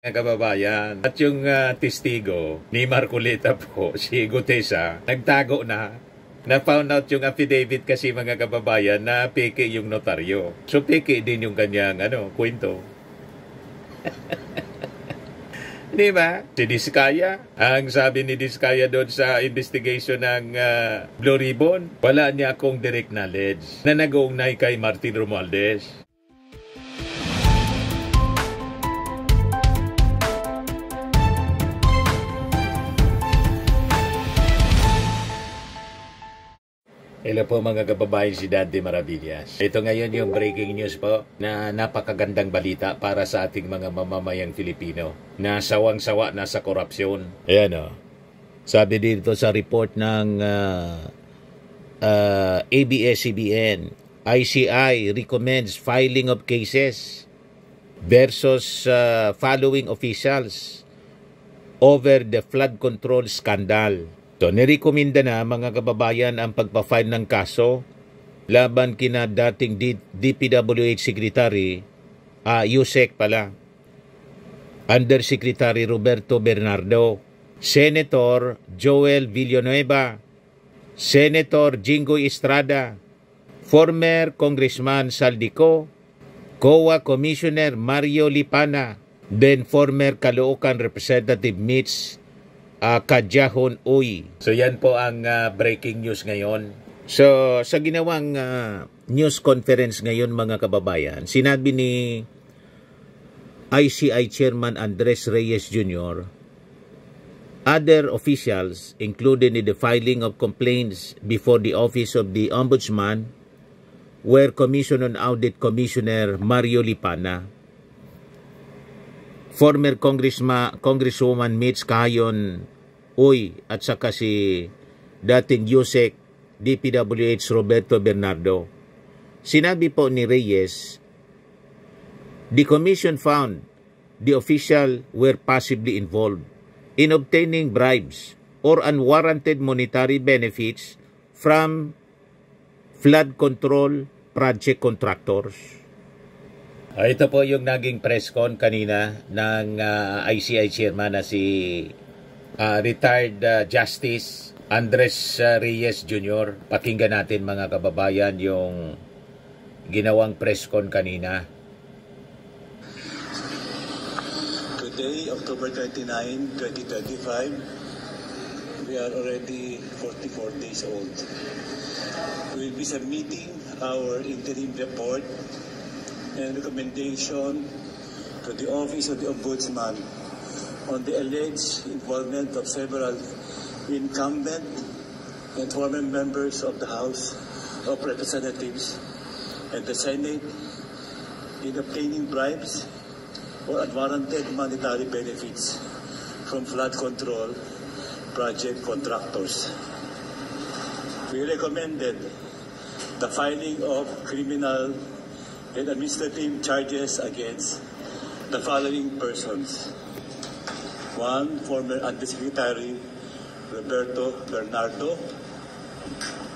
Mga kababayan, at yung testigo ni Marcoleta po, si Gutesa, nagtago na. Na-found out yung affidavit kasi mga kababayan na peke yung notaryo. So peke din yung kanyang kwento. Di ba? Si Diskaya, ang sabi ni Diskaya doon sa investigation ng Blue Ribbon, wala niya akong direct knowledge na nag-uugnay kay Martin Romualdez. Hello po mga kababayan, si Dante Maravillas. Ito ngayon yung breaking news po na napakagandang balita para sa ating mga mamamayang Filipino na sawang-sawa na sa korupsyon. Ayan o. Sabi dito sa report ng ABS-CBN, ICI recommends filing of cases versus following officials over the flood control scandal. So, nirekomenda na mga kababayan ang pagpa-file ng kaso laban kina dating DPWH Secretary, Yusek pala, Undersecretary Roberto Bernardo, Senator Joel Villanueva, Senator Jinggoy Estrada, former Congressman Saldico, COA Commissioner Mario Lipana, then former Caloocan Representative Mitch Kadyahon Uy. So yan po ang breaking news ngayon. So sa ginawang news conference ngayon mga kababayan, sinabi ni ICI Chairman Andres Reyes Jr., other officials included in the filing of complaints before the Office of the Ombudsman were Commission on Audit Commissioner Mario Lipana, former Congresswoman Mitch Kayon Uy, at saka si dating Yusek DPWH Roberto Bernardo. Sinabi po ni Reyes, the commission found the official were possibly involved in obtaining bribes or unwarranted monetary benefits from flood control project contractors. Ito po yung naging press con kanina ng ICI chairman na si retired Justice Andres Reyes Jr. Pakinggan natin mga kababayan yung ginawang press con kanina. Today, October 29, 2025, we are already 44 days old. We will be submitting our interim report and recommendation to the Office of the Ombudsman on the alleged involvement of several incumbent and former members of the House of Representatives and the Senate in obtaining bribes or unwarranted monetary benefits from flood control project contractors. We recommended the filing of criminal and administrative charges against the following persons. 1. Former Undersecretary Roberto Bernardo.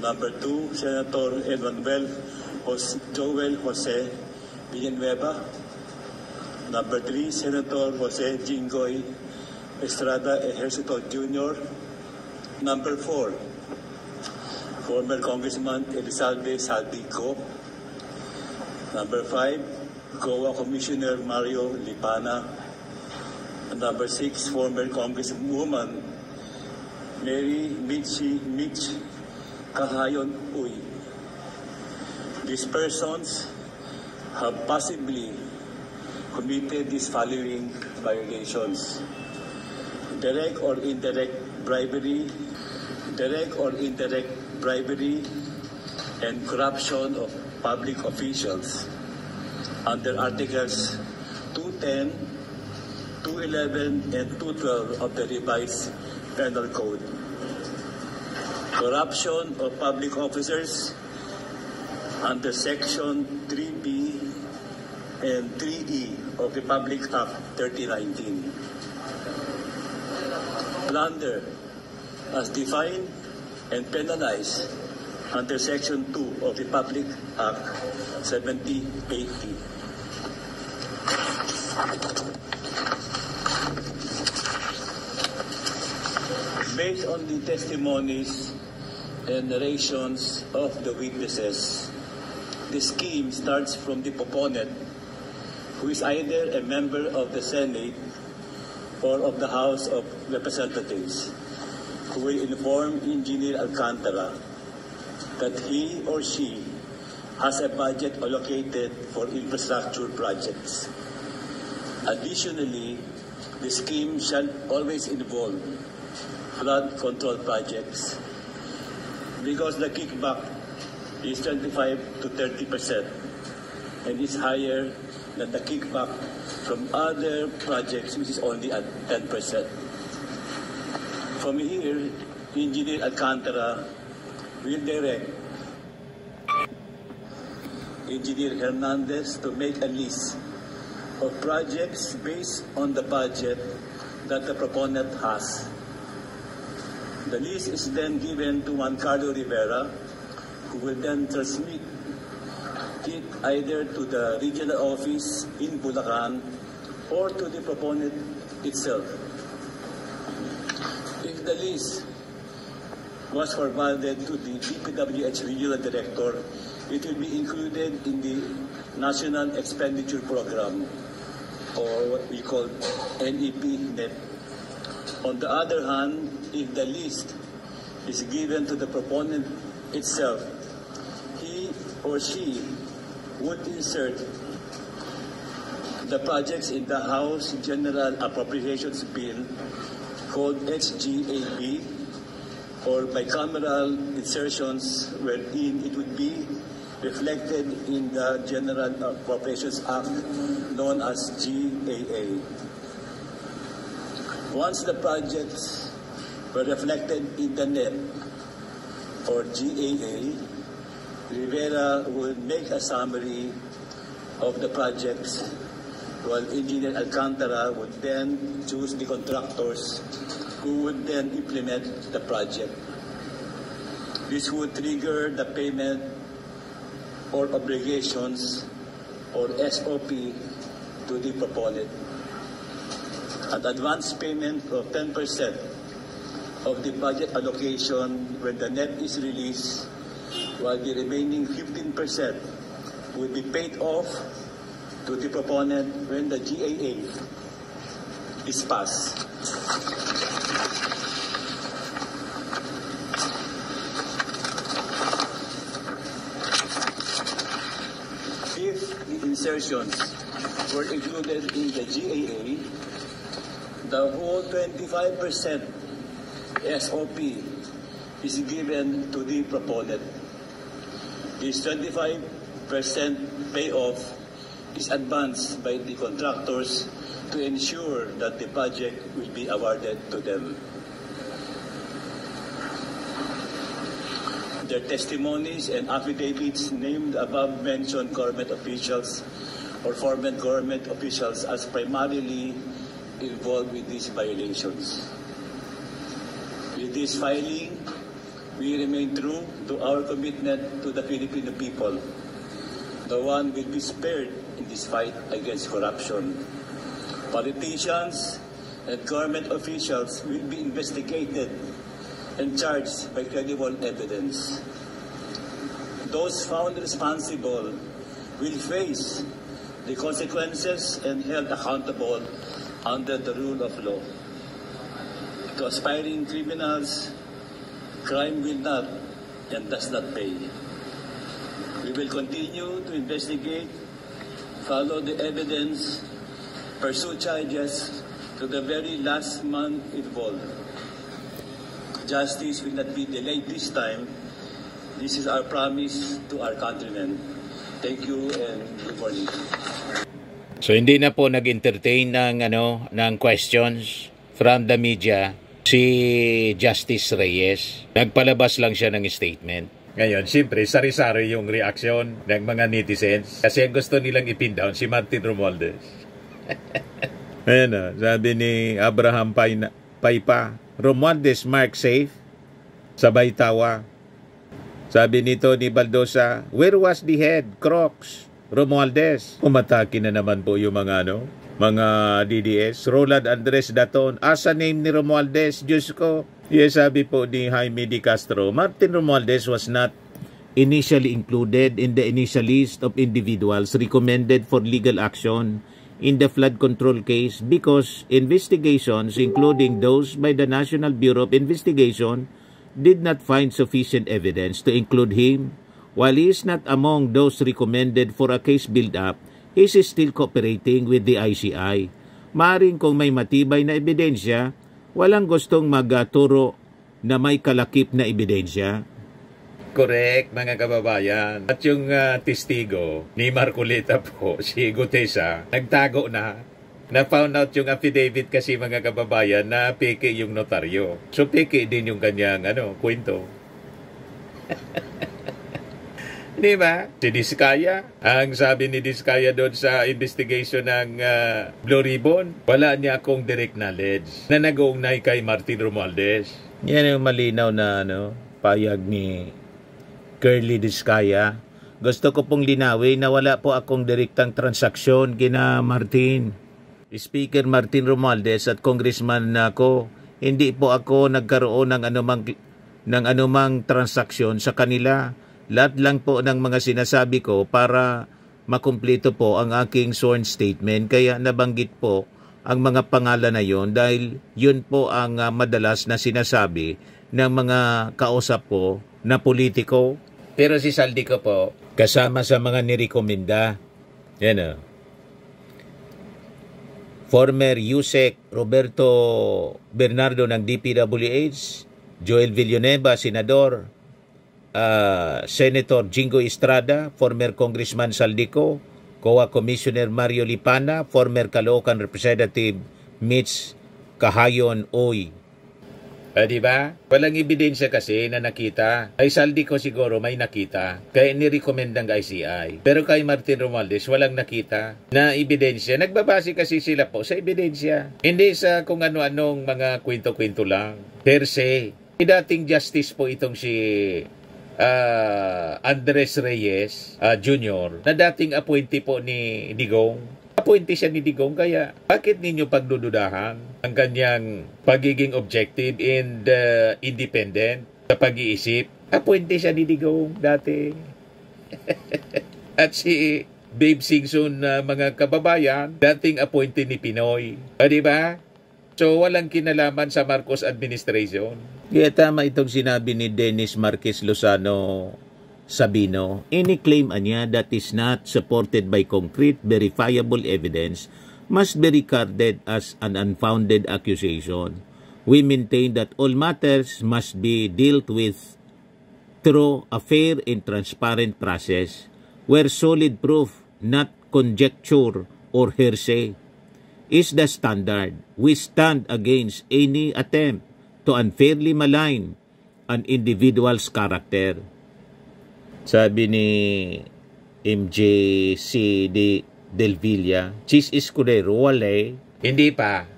Number 2, Senator Joel Jose Villanueva. Number 3, Senator Jose Jinggoy Estrada Ejercito Jr. Number 4, former Congressman Elizalde Saldico. Number 5, COA Commissioner Mario Lipana. Number 6, former Congresswoman Mary Mitch Kahayon Uy. These persons have possibly committed these following violations: direct or indirect bribery, and corruption of public officials under Articles 210, 211, and 212 of the revised Penal Code. Corruption of public officers under Section 3B and 3E of the Public Act 3019. Plunder as defined and penalized under Section 2 of the Public Act 7080. Based on the testimonies and narrations of the witnesses, the scheme starts from the proponent, who is either a member of the Senate or of the House of Representatives, who will inform Engineer Alcantara that he or she has a budget allocated for infrastructure projects. Additionally, the scheme shall always involve flood control projects because the kickback is 25 to 30% and is higher than the kickback from other projects, which is only at 10%. From here, Engineer Alcantara will direct Engineer Hernandez to make a list of projects based on the budget that the proponent has. The list is then given to Juan Carlo Rivera, who will then transmit it either to the regional office in Bulacan or to the proponent itself. If the list was forwarded to the DPWH Regional Director, it will be included in the National Expenditure Program, or what we call NEP-NEP. On the other hand, if the list is given to the proponent itself, he or she would insert the projects in the House General Appropriations Bill called HGAB, or bicameral insertions wherein it would be reflected in the General Appropriations Act known as GAA. Once the projects were reflected in the NEP or GAA, Rivera will make a summary of the projects, while Engineer Alcantara would then choose the contractors who would then implement the project. This would trigger the payment or obligations or SOP to the proponent. An advance payment of 10% of the budget allocation when the NEP is released, while the remaining 15% will be paid off to the proponent when the GAA is passed. If the insertions were included in the GAA, the whole 25% SOP is given to the proponent. This 25% payoff is advanced by the contractors to ensure that the project will be awarded to them. Their testimonies and affidavits named above-mentioned government officials or former government officials as primarily involved with these violations. With this filing, we remain true to our commitment to the Filipino people. The one will be spared in this fight against corruption. Politicians and government officials will be investigated and charged by credible evidence. Those found responsible will face the consequences and held accountable under the rule of law. To aspiring criminals, crime will not and does not pay. We will continue to investigate, follow the evidence, pursue charges to the very last man involved. Justice will not be delayed this time. This is our promise to our countrymen. Thank you and good morning. So hindi na po nag-entertain ng questions from the media si Justice Reyes. Nagpalabas lang siya ng statement. Ngayon, siyempre, sari-sari yung reaksyon ng mga netizens kasi gusto nilang ipin-down si Martin Romualdez. Ayan na, sabi ni Abraham Paypa, Romualdez mark safe, sabay tawa. Sabi nito ni Baldosa, where was the head, Crocs, Romualdez? Umatake na naman po yung mga DDS. Roland Andres Daton, asa name ni Romualdez, Diyos ko. Yes, sabi po ni Jaime de Castro, Martin Romualdez was not initially included in the initial list of individuals recommended for legal action in the flood control case because investigations, including those by the National Bureau of Investigation, did not find sufficient evidence to include him. While he is not among those recommended for a case build-up, he is still cooperating with the ICI. Maaring kung may matibay na ebidensya, walang gustong magturo na may kalakip na ebidensya. Correct, mga kababayan. At yung testigo ni Marcoleta po, si Gutesa, nagtago na. Na-found out yung affidavit kasi, mga kababayan, na peke yung notaryo. So peke din yung kanyang kwento. Di ba? Si Diskaya, ang sabi ni Diskaya doon sa investigation ng Blue Ribbon, wala niya akong direct knowledge na nag-uugnay kay Martin Romualdez. Yan yung malinaw na payag ni Curly Diskaya. Gusto ko pong linawin na wala po akong direktang transaksyon kina Martin. Speaker Martin Romualdez at Congressman ako, hindi po ako nagkaroon ng anumang transaksyon sa kanila. Lahat lang po ng mga sinasabi ko para makumpleto po ang aking sworn statement. Kaya nabanggit po ang mga pangalan na yon dahil yun po ang madalas na sinasabi ng mga kausap ko na politiko. Pero si Saldico po, kasama sa mga nirekomenda. Yan Former Yusek Roberto Bernardo ng DPWH, Joel Villanueva, Senador, Senator Jingo Estrada, former Congressman Saldico, COA Commissioner Mario Lipana, former Caloocan Representative Mitch Kahayon Oy. Diba? Walang ebidensya kasi na nakita. Kay Saldico siguro may nakita. Kaya nirekomend ng ICI. Pero kay Martin Romualdez walang nakita na ebidensya. Nagbabase kasi sila po sa ebidensya. Hindi sa kung ano-anong mga kwento-kwento lang. Per se. Dating justice po itong si Andres Reyes Jr. na dating appointee po ni Digong. Appointee siya ni Digong, kaya bakit ninyo pagdududahan ang kanyang pagiging objective and independent sa pag-iisip? Appointee siya ni Digong dati. At si Dave Singson na mga kababayan, dating appointee ni Pinoy. Diba? So, walang kinalaman sa Marcos administration. Kaya tama itong sinabi ni Dennis Marquez Lozano Sabino. Any claim niya that is not supported by concrete, verifiable evidence must be regarded as an unfounded accusation. We maintain that all matters must be dealt with through a fair and transparent process where solid proof, not conjecture or hearsay, is the standard. We stand against any attempt to unfairly malign an individual's character. Sabi ni MJC Del Villa, Chis Escudero, wala. Hindi pa.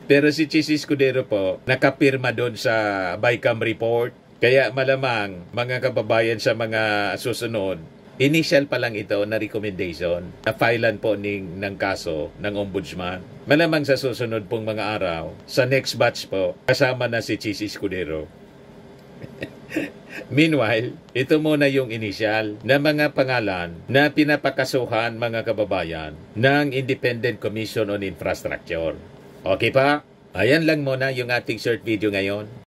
Pero si Chis Escudero po, nakapirma doon sa BICAM report. Kaya malamang, mga kababayan sa mga susunod, initial pa lang ito na recommendation na filean po ng kaso ng ombudsman. Malamang sa susunod pong mga araw, sa next batch po, kasama na si Chis Escudero. Meanwhile, ito muna yung initial na mga pangalan na pinapakasuhan, mga kababayan, ng Independent Commission on Infrastructure. Okay pa? Ayan lang muna yung ating short video ngayon.